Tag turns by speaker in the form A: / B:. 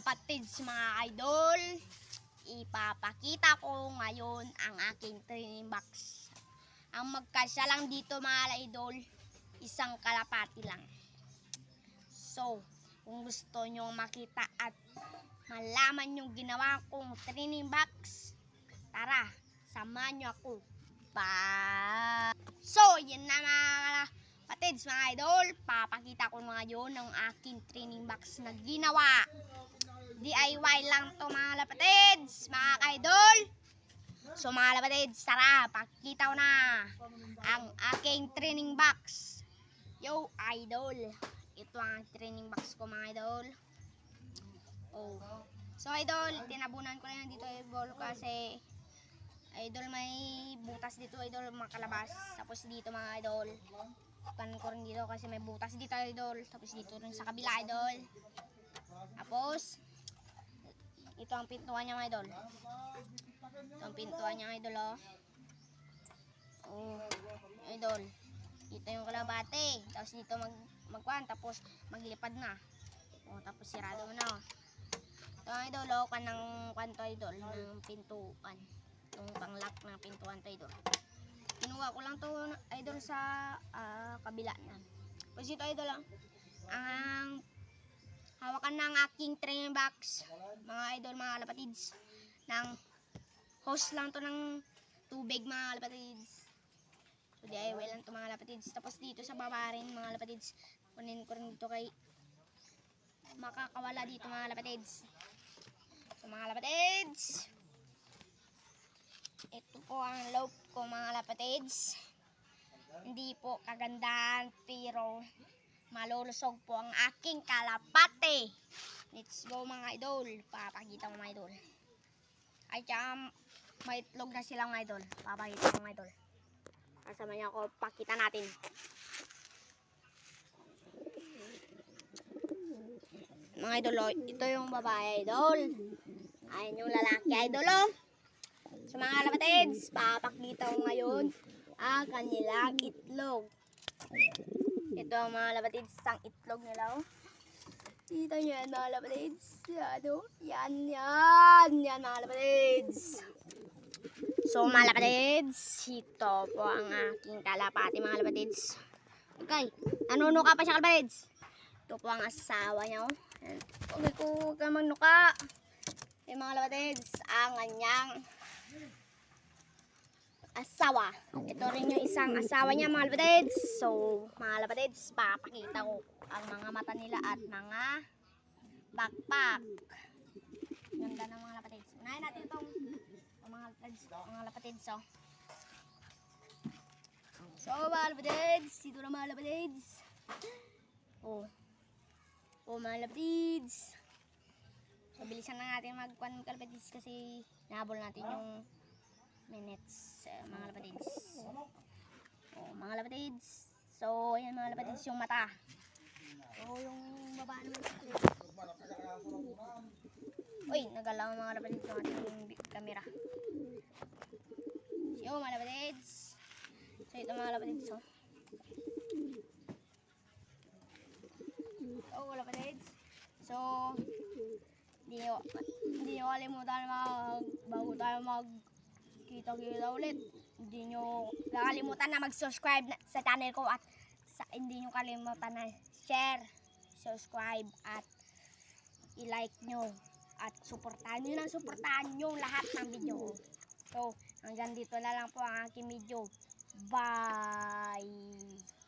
A: kalapatids mga idol, ipapakita ko ngayon ang aking training box. Ang magkasya lang dito mga idol, isang kalapati lang. So, kung gusto nyo makita at malaman yung ginawa kong training box, tara, samahan nyo ako. So, yun na mga patids mga idol, papakita ko ngayon ang aking training box na ginawa. DIY lang to mga lapatids, mga idol. So mga lapatids, tara, pakita ko na ang aking training box. Yo idol, ito ang training box ko mga idol. Oh. So idol, tinabunan ko lang dito idol kasi idol may butas dito idol, makalabas. Tapos dito mga idol, kan ko rin dito kasi may butas dito idol. Tapos dito rin sa kabila idol. Tapos ito ang pintuan niya mga idol. Ito ang pintuan niya idol oh. Oh, idol. Dito yung kalabate. Tapos dito magkuhan, tapos maglipad na. Oh, tapos sirado mo na oh. Ito ang idol oh, kanang kanto idol ng pintuan. Yung panglock ng pintuan to idol. Kinuha ko lang to idol sa kabila na. Tapos ito idol lang ang hawakan ng aking training box mga idol, mga lapatids, ng hose lang to ng tubig mga lapatids. So DIY lang to mga lapatids. Tapos dito sa baba rin mga lapatids, kunin ko rin dito kay makakawala dito mga lapatids. So mga lapatids, ito po ang loop ko mga lapatids. Hindi po kagandahan pero malulusog po ang aking kalapate. Let's go mga idol. Papakita ko mga idol. Ay tsaka may itlog na silang mga idol. Papakita ko mga idol. Kasama niya ako. Pakita natin. Mga idol oh, ito yung babae idol. Ayan yung lalaki idol oh. So mga lapatids, papakita ko ngayon ang kanilang itlog. Ito ang mga lapatids, ang itlog nila oh. Kita nyo yan mga lapatids. Yan mga lapatids. So mga lapatids, ito po ang aking kalapati mga lapatids. Okay, nanunuka pa siya kalapatids. Ito po ang asawa niya oh. Okay ko, huwag ka magnuka. Okay mga lapatids, ang kanyang asawa. Ito rin yung isang asawa niya mga lapatids. So mga lapatids, papakita ko ang mga mata nila at mga backpack. Ganda ng mga lapatids. Unahin natin itong mga lapatids oh. So mga lapatids, dito na mga lapatids. Oh mga lapatids. So bilisan na natin magkuhan mga lapatids kasi nahabol natin yung minutes mga lapatids. Oh mga lapatids. So ayan mga lapatids yung mata. So yung baba naman lapatids. Uy, nagalaw mga lapatids yung ating camera. So mga lapatids. So ito mga lapatids oh. So mga lapatids. So hindi nyo kalimutan bago tayo kita ulit. Hindi nyo kalimutan na mag-subscribe sa channel ko at hindi nyo kalimutan na share, subscribe at i-like nyo at suportahan nyo lahat ng video. So hanggang dito na lang po ang aking video. Bye!